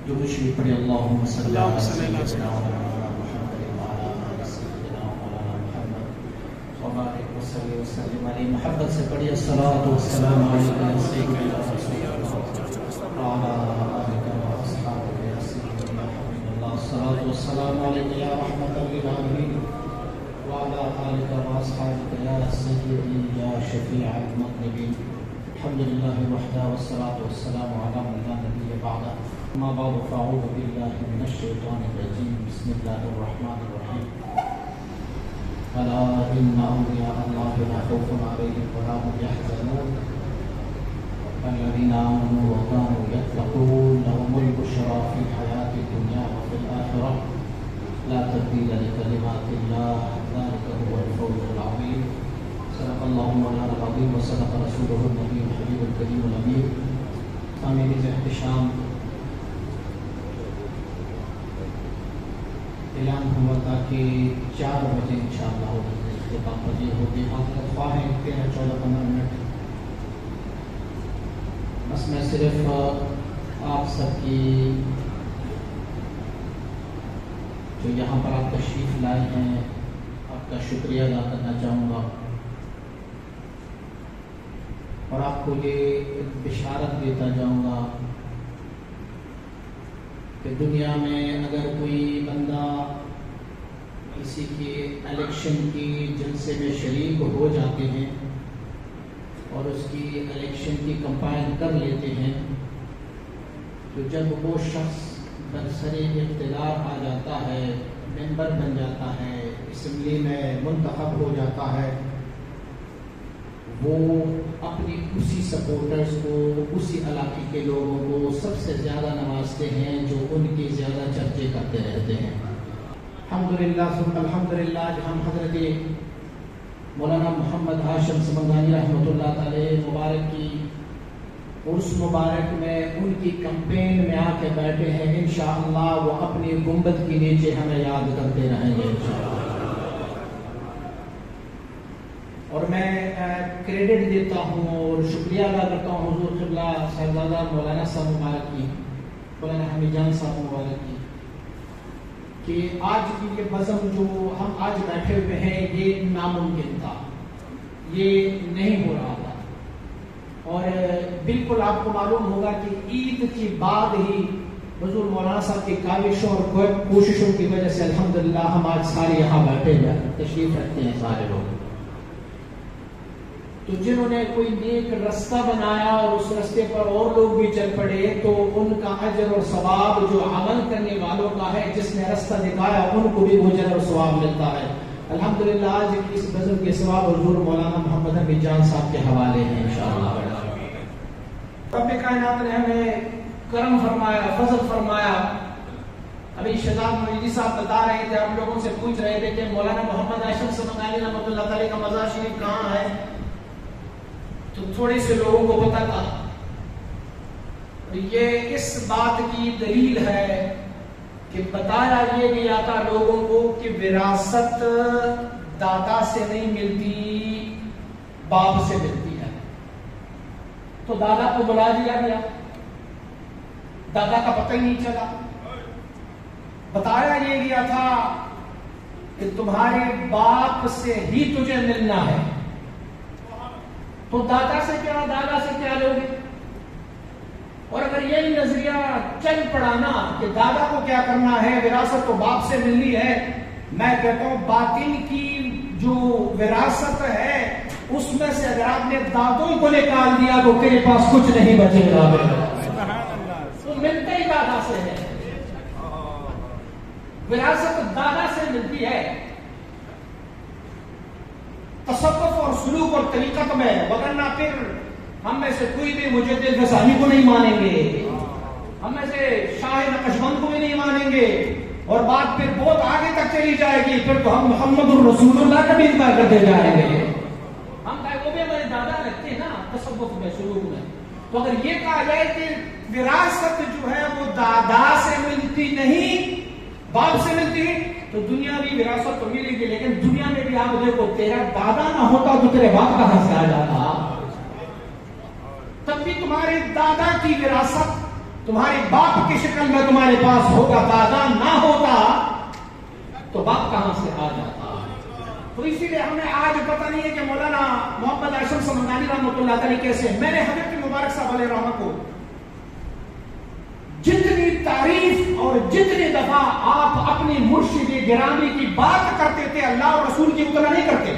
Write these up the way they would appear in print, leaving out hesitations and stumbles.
جو مشرق پڑھے اللہم صلی اللہ علیہ سیدنا محمد وعلی آل سیدنا مولانا محمد وبارک وصلی وسلم علیہ. محبت سے پڑھیے الصلاۃ والسلام علیکم یا سیدنا رسول اللہ وعلی آلک واصحابک یا سیدنا حبیب اللہ. الصلاۃ والسلام علیکم یا رحمۃ للعالمین وعلی آلک واصحابک یا سیدی یا شفیع المذنبین. الحمد للہ وحدہ والصلاۃ والسلام علی من لا نبی بعدہ. اما بعد فاعوذ باللہ من الشیطان الرجیم. بسم اللہ الرحمن الرحیم. الا ان اولیاء اللہ لا خوف علیہم ولا هم يحزنون الذین آمنوا وكانوا يتقون لهم البشرى في الحیاة الدنیا وفي الآخرة لا تبدیل لکلمات اللہ ذلك هو الفوز العظیم. صدق اللہ مولانا العظیم وصدق رسولہ النبی الحبیب الکریم الامین. سامعین احتشام، اعلان ہوا تھا کہ 4 بجے انشاءاللہ اختتام پذیر ہوگی. حضرت خواہ ہیں 13-14-15 منٹ. بس میں صرف آپ سب کی جو یہاں پر آپ تشریف لائے ہیں آپ کا شکریہ ادا کرنا چاہوں گا اور آپ کو یہ بشارت دیتا جاؤں گا کہ دنیا میں اگر کوئی بندہ کسی کے الیکشن کی جلسے میں شریک ہو جاتے ہیں اور اس کی الیکشن کی کمپائن کر لیتے ہیں تو جب وہ شخص برسر اقتدار آ جاتا ہے، ممبر بن جاتا ہے، اسمبلی میں منتخب ہو جاتا ہے، وہ اپنی اسی سپورٹرز کو، اسی علاقے کے لوگوں کو سب سے زیادہ نوازتے ہیں جو ان کی زیادہ چرچے کرتے رہتے ہیں. الحمدللہ ثم الحمدللہ. ہم حضرت مولانا محمد ہاشم سمنگانی رحمۃ اللہ تعالی مبارک کی عرس مبارک میں ان کی کمپین میں آ کے بیٹھے ہیں. انشاءاللہ وہ اپنی گنبد کے نیچے ہمیں یاد کرتے رہیں گے انشاءاللہ. اور میں کریڈٹ دیتا ہوں اور شکریہ ادا کرتا ہوں حضور قبلہ صاحبزادہ مولانا صاحب مبارک کی، مولانا حمید جان صاحب مبارک کی، کہ آج کی یہ بزم جو ہم آج بیٹھے ہوئے ہیں یہ ناممکن تھا، یہ نہیں ہو رہا تھا. اور بالکل آپ کو معلوم ہوگا کہ عید کے بعد ہی حضور مولانا صاحب کی کاوشوں اور کوششوں کی وجہ سے الحمدللہ ہم آج سارے یہاں بیٹھے ہیں، تشریف رکھتے ہیں سارے لوگ. تو جنہوں نے کوئی نیک رستہ بنایا اور اس رستے پر اور لوگ بھی چل پڑے تو ان کا اجر اور ثواب جو عمل کرنے والوں کا ہے، جس نے رستہ دکھایا ان کو بھی وہ اجر اور ثواب ملتا ہے. الحمدللہ آج اس بزم کے ثواب حضور مولانا محمد حمید جان صاحب کے حوالے ہیں انشاءاللہ. رب کائنات نے ہمیں کرم فرمایا، فضل فرمایا. ابھی شہزاد مویدی صاحب بتا رہے تھے، آپ لوگوں سے پوچھ رہے تھے کہ مولانا محمد ہاشم سمنگانی رحمۃ اللہ تعالی کا مزار شریف کہاں ہے، تو تھوڑے سے لوگوں کو پتا تھا. یہ اس بات کی دلیل ہے کہ بتایا یہ گیا تھا لوگوں کو کہ وراثت دادا سے نہیں ملتی، باپ سے ملتی ہے. تو دادا کو بلا دیا گیا، دادا کا پتہ ہی نہیں چلا. بتایا یہ گیا تھا کہ تمہارے باپ سے ہی تجھے ملنا ہے. تو دادا سے کیا، دادا سے کیا لوگے؟ اور اگر یہی نظریہ چل پڑا نا کہ دادا کو کیا کرنا ہے، وراثت تو باپ سے ملنی ہے، میں کہتا ہوں باطن کی جو وراثت ہے اس میں سے اگر آپ نے دادوں کو نکال دیا تو تیرے پاس کچھ نہیں بچے گا. تو ملتے ہی دادا سے ہے، وراثت دادا سے ملتی ہے. تصوف اور سلوک اور طریقت میں، وگرنہ پھر ہم میں سے کوئی بھی مجدد غزالی کو نہیں مانیں گے، ہم میں سے شاہ نقشبند کو بھی نہیں مانیں گے، اور بات پھر بہت آگے تک چلی جائے گی. پھر تو ہم محمد الرسول اللہ کا بھی انکار کرتے جائیں گے. ہم کہے وہ بھی ہمارے دادا رکھتے ہیں نا تصوف میں، سلوک میں. تو اگر یہ کہا جائے کہ وراثت جو ہے وہ دادا سے ملتی نہیں باپ سے ملتی، تو دنیا بھی وراثت تو ملے گی، لیکن دنیا میں بھی آپ دیکھو تیرا دادا نہ ہوتا تو تیرے باپ کہاں سے آ جاتا، تب بھی تمہارے دادا کی وراثت تمہاری باپ کی شکل میں تمہارے پاس ہوگا، دادا نہ ہوتا تو باپ کہاں سے آ جاتا؟ تو اسی لیے ہمیں آج پتہ نہیں ہے کہ مولانا محمد ہاشم سمنگانی رحمۃ اللہ تعالی کیسے. میں نے حضرت مبارک صاحب علیہ رحمہ کو جتنی تعریف اور جتنی دفعہ آپ اپنی مرشد گرامی کی بات کرتے تھے اللہ اور رسول کی اتنا نہیں کرتے.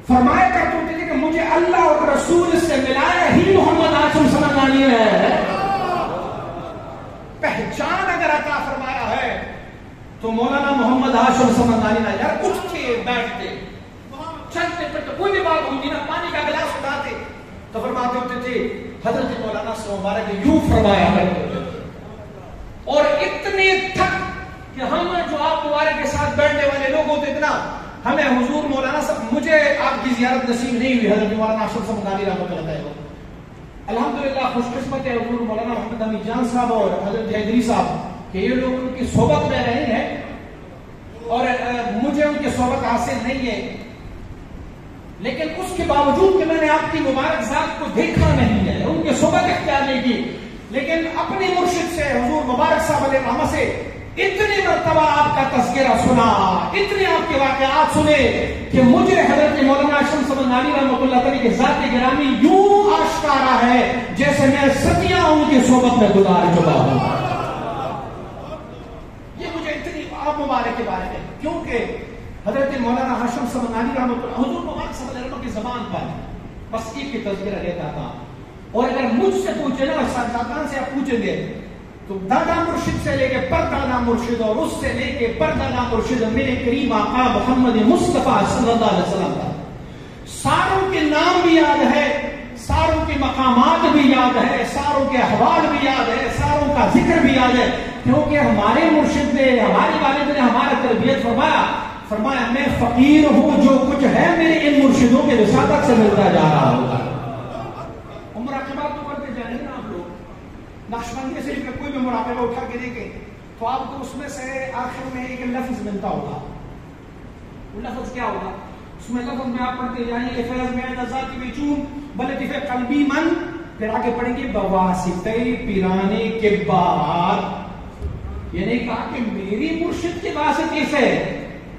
فرمایا کرتے تھے کہ مجھے اللہ اور رسول سے ملایا ہی محمد ہاشم سمنگانی ہے. پہچان اگر عطا فرمایا ہے تو مولانا محمد ہاشم سمنگانی نہ. یار اٹھتے بیٹھتے چلتے پھرتے کوئی بھی بات ہوگی نا، پانی کا گلاس اٹھاتے تو فرماتے ہوتے تھے حضرت مولانا سے مبارک یوں فرمایا کرتے تھے. اور اتنے تھک کہ ہم جو آپ مبارک کے ساتھ بیٹھنے والے لوگ ہوتے اتنا ہمیں حضور مولانا صاحب، مجھے آپ کی زیارت نصیب نہیں ہوئی حضرت مولانا ہاشم سمنگانی رحمۃ اللہ علیہ. الحمدللہ خوش قسمت ہے حضور مولانا محمد حمید جان صاحب اور حضرت حیدری صاحب کہ یہ لوگ ان کی صحبت میں رہے ہیں اور مجھے ان کی صحبت حاصل نہیں ہے. لیکن اس کے باوجود کہ میں نے آپ کی مبارک ذات کو دیکھا نہیں ہے، ان کی صحبت اختیار نہیں کی، لیکن اپنی مرشد سے حضور مبارک صاحب علیہ رحمہ سے اتنی مرتبہ آپ کا تذکرہ سنا، اتنے آپ کے واقعات سنے کہ مجھے حضرت مولانا ہاشم سمنگانی رحمۃ اللہ تعالی کی ذات گرامی یوں آشکارا ہے جیسے میں صدیاں ان کی صحبت میں گزار چکا ہوں. یہ مجھے اتنی آپ مبارک کے بارے میں، کیونکہ حضرت مولانا ہاشم سمنگانی رحمۃ اللہ حضور مبارک صلی اللہ علیہ وسلم کی زبان پر بس ایک کی تذکرہ لیتا تھا. اور اگر مجھ سے پوچھے نا سادان سے آپ پوچھیں گے تو دادا مرشد سے لے کے پردادا مرشد اور اس سے لے کے پردادا مرشد میرے کریم آقا محمد مصطفیٰ صلی اللہ علیہ وسلم کا ساروں کے نام بھی یاد ہے، ساروں کے مقامات بھی یاد ہے، ساروں کے احوال بھی یاد ہے، ساروں کا ذکر بھی یاد ہے. کیونکہ ہمارے مرشد نے، ہمارے والد نے ہمارا تربیت فرمایا میں فقیر ہوں، جو کچھ ہے میرے ان مرشدوں کے وساطت سے ملتا جا رہا ہوگا. مراقبات تو کرتے جائیں گے نا آپ لوگ، نقشبندی شریف میں کوئی بھی مراقبہ اٹھا کے دیکھیں تو آپ کو اس میں سے آخر میں ایک لفظ ملتا ہوگا. وہ لفظ کیا ہوگا؟ اس میں لفظ میں آپ پڑھتے جائیں گے فیض میں ذاتی بیچون بلطیف قلبی من، پھر آگے پڑھیں گے بواسطے پیرانے کے بعد. یعنی کہا کہ میری مرشد کے واسطے سے،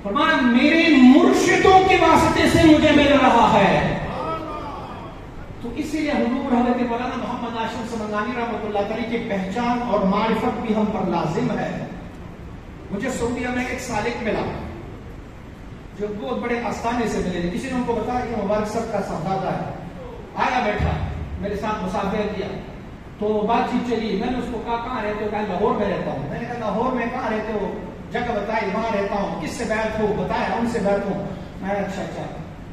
فرمایا میرے مرشدوں کے واسطے سے مجھے مل رہا ہے. تو اسی لیے حضور حضرت مولانا محمد ہاشم سمنگانی رحمۃ اللہ تعالی کی پہچان اور معرفت بھی ہم پر لازم ہے. مجھے سعودیہ میں ایک سالک ملا جو بہت بڑے آستانے سے ملے. کسی نے ان کو بتایا کہ مبارک صاحب کا صاحبزادہ ہے. آیا بیٹھا میرے ساتھ مسافر کیا تو بات چیت چلی. میں نے اس کو کہا کہاں رہتے ہو؟ کہا لاہور میں رہتا ہوں. میں نے کہا لاہور میں کہاں رہتے ہو؟ جگہ بتائی، وہاں رہتا ہوں. کس سے بیعت ہو؟ بتایا ان سے بیعت ہوں. میں اچھا.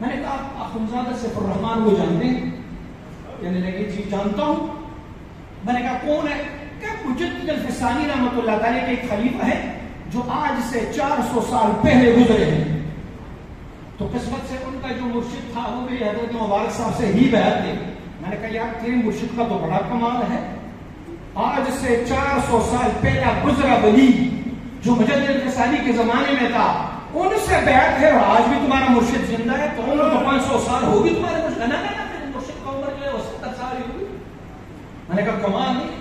میں نے کہا اخندزادہ سیف الرحمان کو جانتے ہیں؟ کہنے لگے جی جانتا ہوں. میں نے کہا کون ہے؟ کہ مجدد الفسانی رحمۃ اللہ تعالی کے ایک خلیفہ ہے جو آج سے 400 سال پہلے گزرے ہیں. تو قسمت سے ان کا جو مرشد تھا وہ میرے حضرت مبارک صاحب سے ہی بیعت تھے. میں نے کہا یار تیرے مرشد کا تو بڑا کمال ہے، آج سے 400 سال پہلا گزرا ولی جو مجدد الفسانی کے زمانے میں تھا ان سے بیعت ہے اور آج بھی تمہارا مرشد زندہ ہے. تو عمر تو 500 سال ہوگی تمہارے مرشد. تیرے مرشد کا عمر جو ہے وہ 70 سال ہی ہوگی. میں نے کہا کمال نہیں.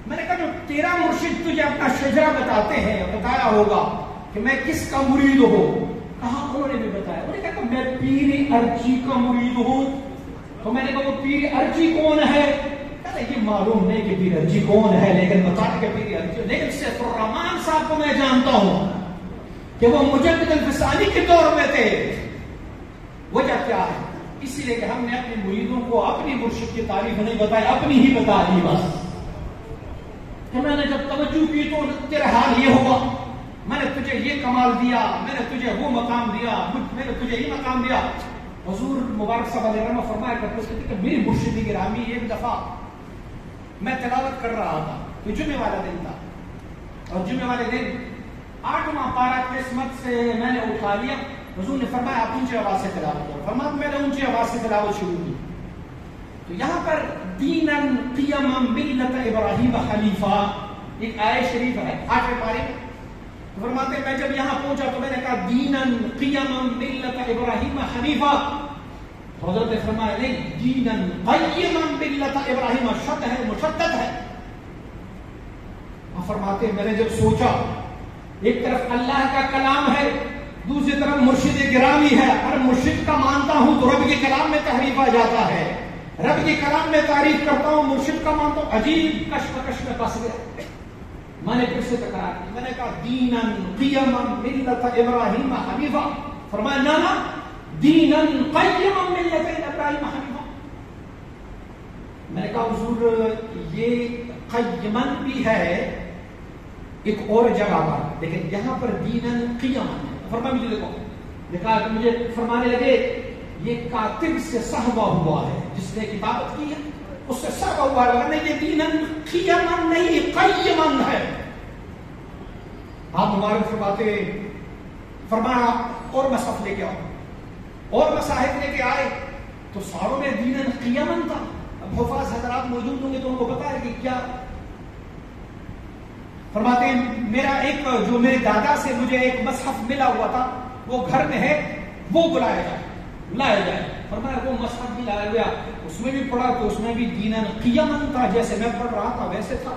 میں نے کہا جو تیرا مرشد تجھے اپنا شجرہ بتاتے ہیں، بتایا ہوگا کہ میں کس کا مرید ہوں. کہا انہوں نے بھی بتایا. انہوں نے کہا کہ میں پیر ارچی کا مرید ہوں. تو میں نے کہا وہ پیر ارچی کون ہے؟ کہا یہ معلوم نہیں کہ پیر ارچی کون ہے، لیکن بتانے کہ پیر ارچی. لیکن سیف الرحمان صاحب کو میں جانتا ہوں کہ وہ مجدد الفسانی کے دور میں تھے. وجہ کیا ہے؟ اسی لیے کہ ہم نے اپنے مریدوں کو اپنی مرشد کی تعریف نہیں بتائی، اپنی ہی بتا دی بس. کہ میں نے جب توجہ کی تو تیرا حال یہ ہوگا، میں نے تجھے یہ کمال دیا، میں نے تجھے وہ مقام دیا، میں نے تجھے یہ مقام دیا. حضور مبارک صاحب علیہ وسلم فرمایا کرتے تھے کہ میری مرشد گرامی ایک دفعہ میں تلاوت کر رہا تھا، تو جمعے والا دن تھا، اور جمعے والے دن 8واں پارہ قسمت سے میں نے اٹھا لیا. حضور نے فرمایا آپ اونچی آواز سے تلاوت کرو. فرمایا میں نے اونچی آواز سے تلاوت شروع کی. تو یہاں پر دیناً قیما ملت ابراہیم حنیفہ ایک آیت شریف ہے 8ویں پارے. فرماتے میں جب یہاں پہنچا تو میں نے کہا دیناً قیما ملت ابراہیم حنیفہ. تو حضرت نے فرمایا نہیں، دیناً قیما ملت ابراہیم، شد ہے، مشدد ہے. آپ فرماتے ہیں میں نے جب سوچا ایک طرف اللہ کا کلام ہے، دوسری طرف مرشد گرامی ہے، اور مرشد کا مانتا ہوں تو رب کے کلام میں تحریف آ جاتا ہے، رب کے کلام میں تعریف کرتا ہوں، مرشد کا مانتا ہوں، عجیب کشمکش میں پھنس گیا. میں نے پھر سے تکرار کی، میں نے کہا دیناً قیما ملت ابراہیم حنیفا. فرمایا نانا، دیناً قیما ملت ابراہیم حنیفا. میں نے کہا حضور یہ قیمن بھی ہے ایک اور جگہ پر، لیکن یہاں پر دیناً قیمن ہے. فرمایا مجھے دیکھو، دیکھا کہ مجھے فرمانے لگے یہ کاتب سے صحبہ ہوا ہے، جس نے کتابت کی ہے اس سے صحبہ ہوا ہے، نہیں یہ دیناً قیمن نہیں قیمن ہے. آپ مبارک فرماتے، فرمایا اور مصحف لے کے آؤ، اور مصاحف لے کے آئے تو ساروں میں دیناً قیمن تھا. اب حفاظ حضرات موجود ہوں گے تو ان کو پتا ہے کہ کیا. فرماتے ہیں میرا ایک جو میرے دادا سے مجھے ایک مصحف ملا ہوا تھا وہ گھر میں ہے، وہ بلایا جائے. فرمایا وہ مصحف بھی لایا گیا، اس میں بھی پڑھا تو اس میں بھی دیناً قیمن تھا، جیسے میں پڑھ رہا تھا ویسے تھا.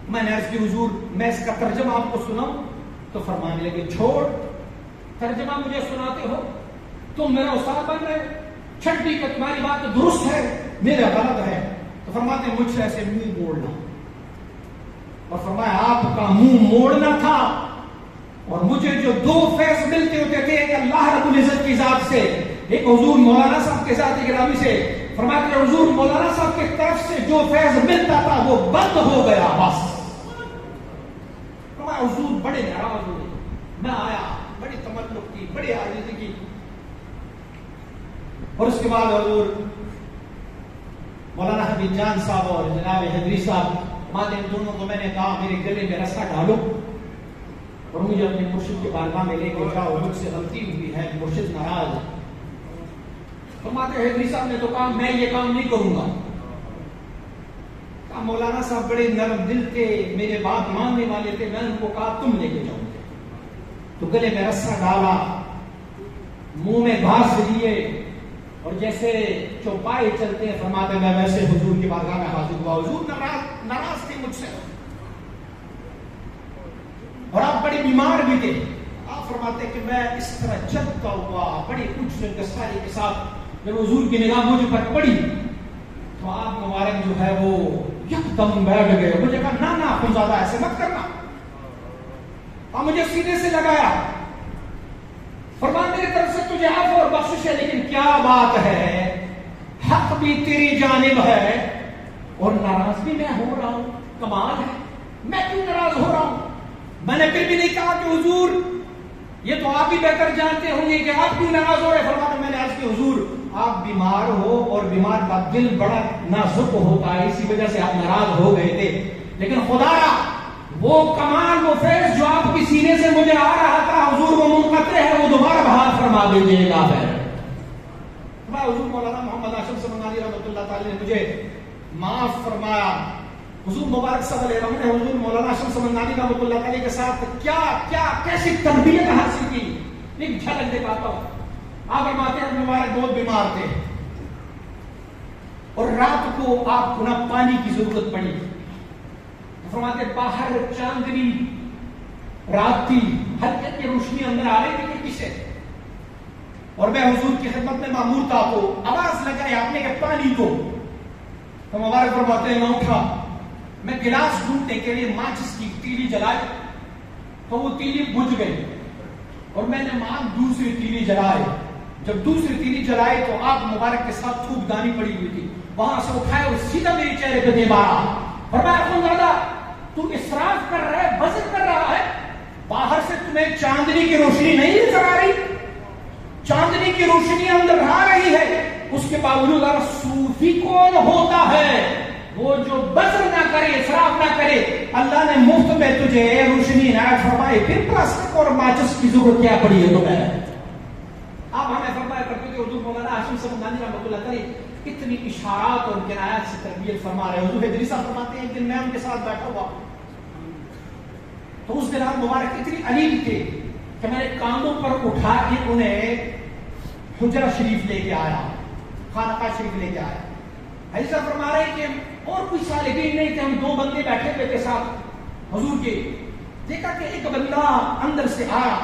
میں نے عرض کی حضور میں اس کا ترجمہ آپ کو سناؤں؟ تو فرمانے لگے چھوڑ، ترجمہ مجھے سناتے ہو تم میرا استاد بن رہے، چھٹی کہ تمہاری بات درست ہے میرا غلط ہے. تو فرماتے مجھ سے ایسے منہ موڑنا، اور فرمایا آپ کا منہ موڑنا تھا. اور مجھے جو دو فیض ملتے ہوتے تھے، ایک اللہ رب العزت کی ذات سے، ایک حضور مولانا صاحب کے ذات گرامی سے. فرمایا کہ حضور مولانا صاحب کی طرف سے جو فیض ملتا تھا وہ بند ہو گیا بس. فرمایا حضور بڑے ناراض ہوئے. میں آیا، بڑی تملق کی، بڑی عاجزی کی، اور اس کے بعد حضور مولانا حبیب جان صاحب اور جناب حیدری صاحب، ان دونوں کو میں نے کہا میرے گلے میں رسا ڈالو اور مجھے اپنے مرشد کے بارگاہ میں لے کے جاؤ، مجھ سے غلطی ہوئی ہے، مرشد ناراض. فرماتے حیدری صاحب نے تو کہا میں یہ کام نہیں کروں گا. کہا مولانا صاحب بڑے نرم دل تھے، میرے بات ماننے والے تھے، میں نے ان کو کہا تم لے کے جاؤ گے. تو گلے میں رسا ڈالا، منہ میں گھاس لیے، اور جیسے چوپائے چلتے ہیں فرماتے میں ویسے حضور کی بارگاہ میں حاضر ہوا. حضور ناراض تھے مجھ سے، اور آپ بڑی بیمار بھی تھے. آپ فرماتے کہ میں اس طرح چلتا ہوا بڑی کچھ گساری کے ساتھ جب حضور کی نگاہ مجھ پر پڑی تو آپ مبارک جو ہے وہ یکدم بیٹھ گئے. مجھے کہا نا نا تم زیادہ ایسے مت کرنا، اور مجھے سینے سے لگایا. فرمان میری طرف سے تجھے عفو اور بخشش ہے، لیکن کیا بات ہے، حق بھی تیری جانب ہے اور ناراض بھی میں ہو رہا ہوں. کمال ہے، میں کیوں ناراض ہو رہا ہوں؟ میں نے پھر بھی نہیں کہا کہ حضور یہ تو آپ ہی بہتر جانتے ہوں گے کہ آپ کیوں ناراض ہو رہے. فرماتے میں نے عرض کی حضور آپ بیمار ہو اور بیمار کا دل بڑا نازک ہوتا ہے، اسی وجہ سے آپ ناراض ہو گئے تھے، لیکن خدایا وہ کمال، وہ فیض جو آپ کی سینے سے مجھے آ رہا تھا حضور وہ منقطع ہے، وہ دوبارہ بحال فرما دیجیے گا. میں حضور مولانا محمد ہاشم سمنانی رحمۃ اللہ تعالی نے مجھے معاف فرمایا. حضور مبارک صلی اللہ علیہ وسلم نے حضور مولانا ہاشم سمنانی رحمۃ اللہ تعالی کے ساتھ کیا کیسی تربیت حاصل کی، ایک جھلک دکھاتا ہوں. آپ فرماتے ہیں مبارک بہت بیمار تھے اور رات کو آپ کو نہ پانی کی ضرورت پڑی. فرماتے باہر چاندنی رات تھی، ہلکی کی روشنی اندر آ رہی تھی کھڑکی سے، اور میں حضور کی خدمت میں مامور تھا تو آواز لگائی آپ نے کہ پانی کو. تو مبارک فرماتے ہیں میں اٹھا، میں گلاس ڈھونڈنے کے لیے ماچس کی تیلی جلائی تو وہ تیلی بجھ گئی، اور میں نے دوسری تیلی جلائی. جب دوسری تیلی جلائی تو آپ مبارک کے ساتھ تھوک دانی پڑی ہوئی تھی، وہاں سے اٹھائے اور سیدھا میرے چہرے پہ دے مارا. فرمایا خدا تو اسراف کر رہا ہے، بذل کر رہا ہے، باہر سے تمہیں چاندنی کی روشنی نہیں نظر آ رہی، چاندنی کی روشنی اندر آ رہی ہے، اس کے باوجود صوفی کون ہوتا ہے وہ جو بذل نہ کرے، اسراف نہ کرے. اللہ نے مفت میں تجھے روشنی عنایت فرمائی، پھر پلاسٹک اور ماچس کی ضرورت کیا پڑی ہے تمہیں؟ آپ ہمیں فرمایا کرتے تھے حضور مولانا ہاشم سمنانی رحمۃ اللہ تعالی اتنی اشارات اور کنایات سے تربیت فرما رہے. حضور حیدری صاحب فرماتے ہیں ایک دن میں ان کے ساتھ بیٹھا ہوا تو اس دن آپ مبارک اتنی علیم تھے کہ میں نے کاندھوں پر اٹھا کے انہیں حجرہ شریف لے کے آیا، خانقاہ شریف لے کے آیا. حضرت صاحب فرما رہے ہیں کہ اور کوئی صالحین نہیں تھے، ہم دو بندے بیٹھے ہوئے تھے ساتھ حضور کے. دیکھا کہ ایک بندہ اندر سے آیا،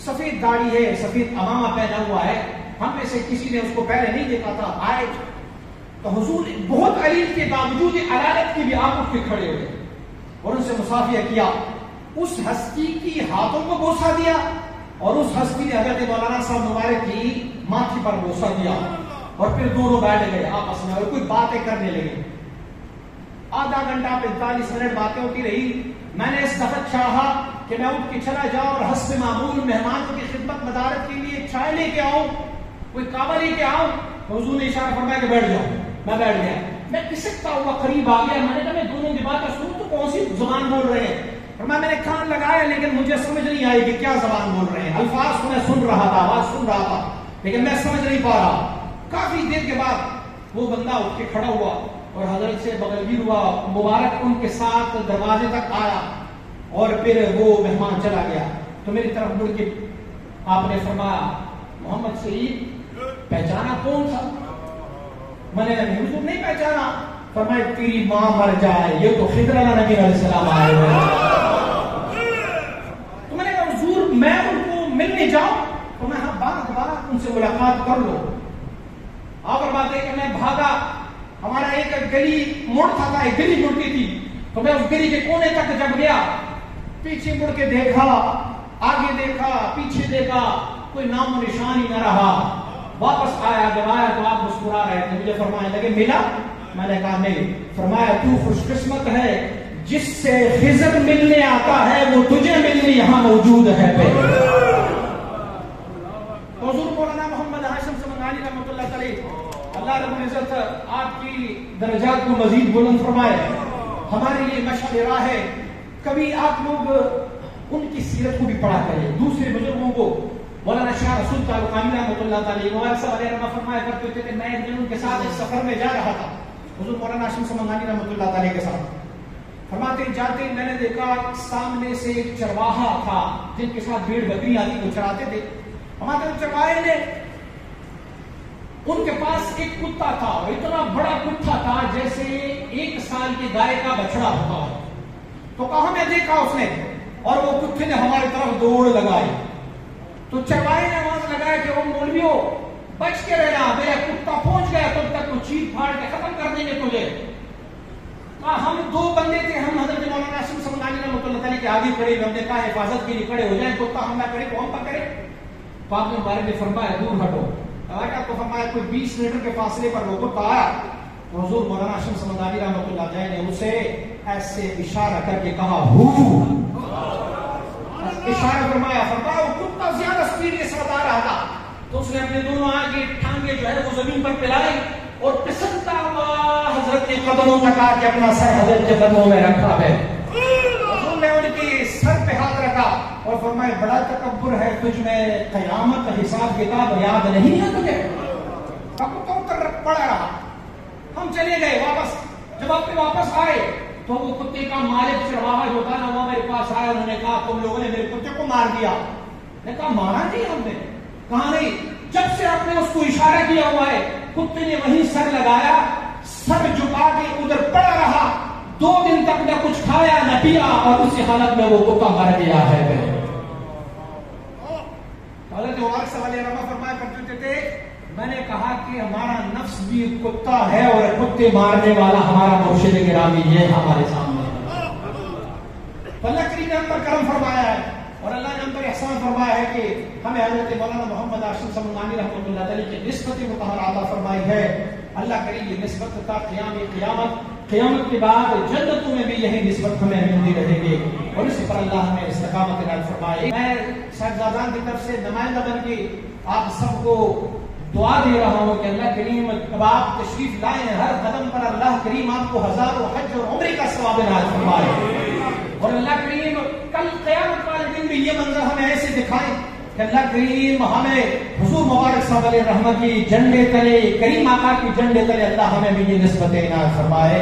سفید داڑھی ہے، سفید امامہ پہنا ہوا ہے، ہم میں سے کسی نے اس کو پہلے نہیں دیکھا تھا. آئے تو حضور بہت علیل کے باوجود علالت کی بھی آپ اٹھ کے کھڑے ہوئے اور ان سے مصافحہ کیا. اس ہستی کی ہاتھوں کو بوسہ دیا اور اس ہستی نے حضرت مولانا صاحب مبارک کی ماتھے پر بوسہ دیا اور پھر دونوں بیٹھ گئے آپس میں اور کوئی باتیں کرنے لگے. آدھا گھنٹہ 45 منٹ باتیں ہوتی رہی. میں نے اس وقت چاہا کہ میں اٹھ کے چلا جاؤں اور حسب معمول مہمانوں کی خدمت مدارت کے لیے چائے لے کے آؤں، کوئی کعبہ لے کے آؤں. حضور نے اشارہ فرمایا کہ بیٹھ جاؤ. میں بیٹھ گیا. میں کسکتا ہوا قریب آ گیا. میں نے کہا میں دونوں کی باتیں سنوں تو کون سی زبان بول رہے ہیں. فرمایا میں نے کان لگایا لیکن مجھے سمجھ نہیں آئی کہ کیا زبان بول رہے ہیں. الفاظ کو میں سن رہا تھا، آواز سن رہا تھا لیکن میں سمجھ نہیں پا رہا. کافی دیر کے بعد وہ بندہ اٹھ کے کھڑا ہوا اور حضرت سے بغلگیر ہوا، مبارک ان کے ساتھ دروازے تک آیا اور پھر وہ مہمان چلا گیا. تو میری طرف مڑ کے آپ نے فرمایا محمد سعید پہچانا کون تھا؟ میں نے کہا حضور نہیں پہچانا. فرمایا تیری ماں مر جائے، یہ تو خضر علیہ نبی علیہ السلام آئے ہوئے. تو میں نے کہا حضور میں ان کو ملنے جاؤں؟ تو میں بات ان سے ملاقات کر لو. آپ اور بات ہے کہ میں بھاگا. ہمارا ایک گلی مڑتا تھا، ایک گلی مڑتی تھی، تو میں اس گلی کے کونے تک جب گیا، پیچھے مڑ کے دیکھا، آگے دیکھا، پیچھے دیکھا، کوئی نام و نشان ہی نہ رہا. واپس آیا، جب آیا تو آپ مسکرا رہے تھے. مجھے فرمانے لگے ملا؟ میں نے کہا نہیں. فرمایا تو خوش قسمت ہے جس سے خضر ملنے آتا ہے وہ تجھے ملنے یہاں موجود ہے. حضور مولانا محمد ہاشم سمنگانی رحمۃ اللہ علیہ، اللہ رب العزت آپ کی درجات کو مزید بلند فرمائے. ہمارے لیے مشعل راہ ہے. کبھی آپ لوگ ان کی سیرت کو بھی پڑھا کریں. دوسرے بزرگوں کو مولانا شاہ رسول تعلقانی رحمۃ اللہ علیہ مبارک صاحب علیہ فرمایا کرتے تھے کہ میں ایک دن ان کے ساتھ ایک سفر میں جا رہا تھا، حضور مولانا ہاشم سمنگانی رحمۃ اللہ علیہ کے ساتھ. فرماتے جاتے میں نے دیکھا سامنے سے ایک چرواہا تھا جن کے ساتھ بھیڑ بکری آتی وہ چراتے تھے. ہمارے چرواہے نے ان کے پاس ایک کتا تھا اور اتنا بڑا کتا تھا جیسے 1 سال کی گائے کا بچڑا ہوتا ہے. تو کہاں میں دیکھا اس نے اور وہ کتے نے ہماری طرف دوڑ لگائی. تو چرواہے نے آواز لگایا کہ وہ مولویوں بچ کے رہنا، میرا کتا پہنچ گیا تب تک وہ چیر پھاڑ کے ختم کر دیں گے تجھے. ہم 2 بندے تھے، ہم حضرت مولانا ہاشم سمنگانی رحمۃ اللہ علیہ کے آگے کھڑے، ہم نے کہا حفاظت کے لیے کھڑے ہو جائیں، کتا حملہ کرے تو ہم پر کرے. تو آپ نے بارے میں فرمایا دور ہٹو. تو فرمایا کوئی 20 میٹر کے فاصلے پر وہ کتا آیا. تو حضور مولانا ہاشم سمنگانی رحمۃ اللہ علیہ نے اسے ایسے اشارہ کر کے کہا ہو. اشارہ فرمایا وہ کتا زیادہ سپیڈ کے ساتھ آ رہا تھا تو اس نے اپنے دونوں آگے ٹانگیں جو ہے وہ زمین پر پلائی اور پسندہ ہوا حضرت کے قدموں تک آ کے اپنا سر حضرت کے قدموں میں رکھا ہے. حضور نے ان کے سر پہ ہاتھ رکھا اور فرمایا بڑا تکبر ہے تجھ میں، قیامت حساب کتاب یاد نہیں ہے تجھے. کتا اتر پڑا رہا. ہم چلے گئے واپس. جب آپ واپس آئے تو وہ کتے کا مالک چرواہا جو تھا نا وہ میرے پاس آیا. انہوں نے کہا تم لوگوں نے میرے کتے کو مار دیا. میں کہا مارا نہیں ہم نے. کہا نہیں، جب سے آپ نے اس کو اشارہ کیا ہوا ہے کتے نے وہیں سر لگایا، سر جھکا کے ادھر پڑا رہا. 2 دن تک نہ کچھ کھایا نہ پیا اور اسی حالت میں وہ کتا مر گیا ہے. حضرت مبارک صلی اللہ علیہ وسلم فرمایا کرتے تھے میں نے کہا کہ ہمارا نفس بھی کتا ہے اور کتے مارنے والا ہمارا مرشد گرامی یہ ہمارے سامنے ہے. اللہ کریم نے ہم پر کرم فرمایا ہے اور اللہ نے ہم پر احسان فرمایا ہے کہ ہمیں حضرت مولانا محمد ہاشم سمنگانی رحمۃ اللہ علیہ کی نسبت مطہر عطا فرمائی ہے. اللہ کریم یہ نسبت تا قیامت کے بعد جنتوں میں بھی یہی نسبت ہمیں ملتی رہے گی اور اس پر اللہ ہمیں استقامت عنایت فرمائے. میں صاحبزادان کی طرف سے نمائندہ بن کے آپ سب کو دعا دے رہا ہوں کہ اللہ کریم اب آپ تشریف لائیں، ہر قدم پر اللہ کریم آپ کو 1000 حج اور عمرے کا ثواب عنایت فرمائے اور اللہ کریم کل قیامت والے دن بھی یہ منظر ہمیں ایسے دکھائے کہ اللہ کریم ہمیں حضور مبارک صاحب علیہ رحمت کی جنڈے تلے، کریم آقا کی جنڈے تلے اللہ ہمیں بھی یہ نسبت عنایت فرمائے.